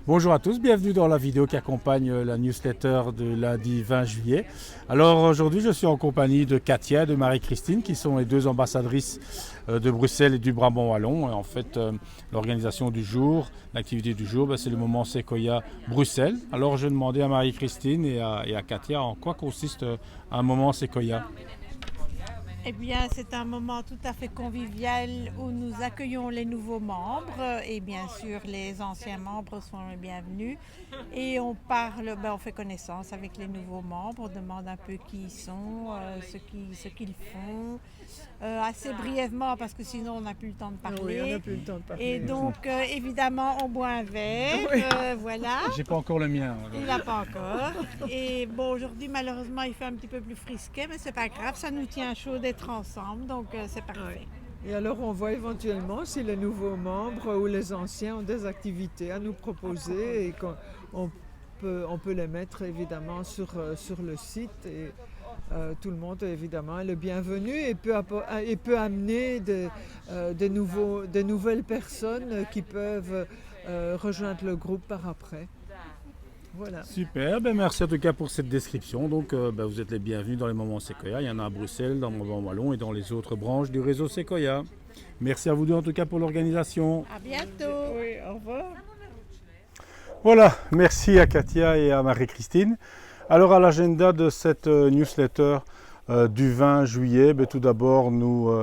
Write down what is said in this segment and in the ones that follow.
Bonjour à tous, bienvenue dans la vidéo qui accompagne la newsletter de lundi 20 juillet. Alors aujourd'hui je suis en compagnie de Katia et de Marie-Christine qui sont les deux ambassadrices de Bruxelles et du Brabant Wallon. Et en fait l'organisation du jour, l'activité du jour, c'est le moment Sequoia Bruxelles. Alors je demandais à Marie-Christine et à Katia en quoi consiste un moment Sequoia. Eh bien, c'est un moment tout à fait convivial où nous accueillons les nouveaux membres et bien sûr les anciens membres sont les bienvenus. Et on parle, on fait connaissance avec les nouveaux membres, on demande un peu qui ils sont, ce qu'ils font, assez brièvement parce que sinon on n'a plus le temps de parler. Oui, on n'a plus le temps de parler. Et donc évidemment on boit un verre, Oui. voilà. J'ai pas encore le mien. Il n'a pas encore. Et bon, aujourd'hui, malheureusement, il fait un petit peu plus frisquet, mais c'est pas grave, ça nous tient chaud d'être ensemble, donc c'est parfait. Et alors, on voit éventuellement si les nouveaux membres ou les anciens ont des activités à nous proposer et qu'on peut les mettre évidemment sur le site. Et tout le monde, évidemment, est le bienvenu et peut amener des nouvelles personnes qui peuvent rejoindre le groupe par après. Voilà. Super, merci en tout cas pour cette description. Donc vous êtes les bienvenus dans les moments Sequoia. Il y en a à Bruxelles, dans le Brabant Wallon et dans les autres branches du réseau Sequoia. Merci à vous deux en tout cas pour l'organisation. À bientôt. Oui, au revoir. Voilà, merci à Katia et à Marie-Christine. Alors à l'agenda de cette newsletter du 20 juillet, tout d'abord nous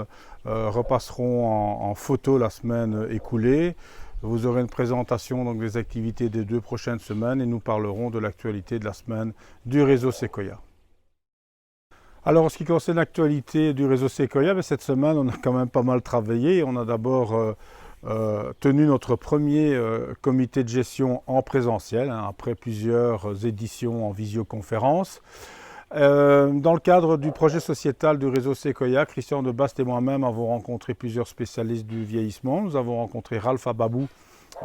repasserons en photo la semaine écoulée. Vous aurez une présentation donc, des activités des 2 prochaines semaines et nous parlerons de l'actualité de la semaine du réseau Sequoia. Alors en ce qui concerne l'actualité du réseau Sequoia, cette semaine on a quand même pas mal travaillé. On a d'abord tenu notre premier comité de gestion en présentiel, après plusieurs éditions en visioconférence. Dans le cadre du projet sociétal du réseau Sequoia, Christian de Bast et moi-même avons rencontré plusieurs spécialistes du vieillissement. Nous avons rencontré Ralph Ababou,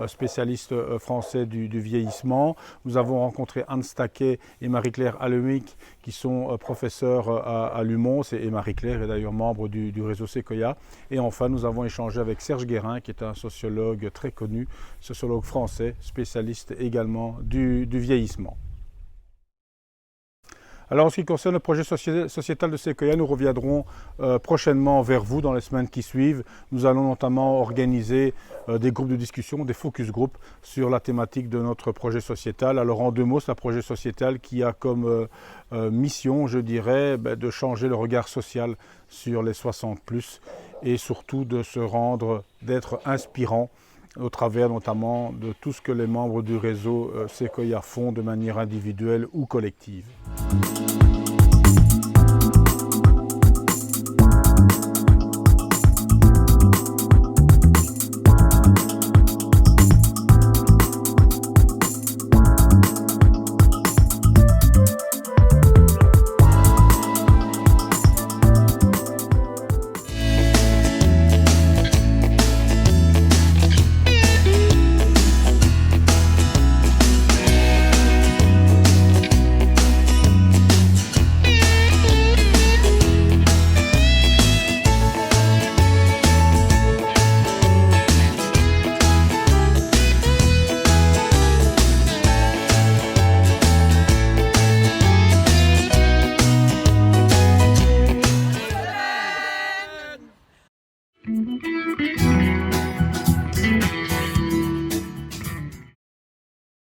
spécialiste français du vieillissement. Nous avons rencontré Anne Staquet et Marie-Claire Allemic, qui sont professeurs à l'UMONS, et Marie-Claire est d'ailleurs membre du réseau Sequoia. Et enfin, nous avons échangé avec Serge Guérin, qui est un sociologue très connu, sociologue français, spécialiste également du vieillissement. Alors en ce qui concerne le projet sociétal de Sequoia, nous reviendrons prochainement vers vous dans les semaines qui suivent. Nous allons notamment organiser des groupes de discussion, des focus group sur la thématique de notre projet sociétal. Alors en 2 mots, c'est un projet sociétal qui a comme mission, je dirais, de changer le regard social sur les 60+, et surtout de se rendre, d'être inspirant au travers notamment de tout ce que les membres du réseau Sequoia font de manière individuelle ou collective.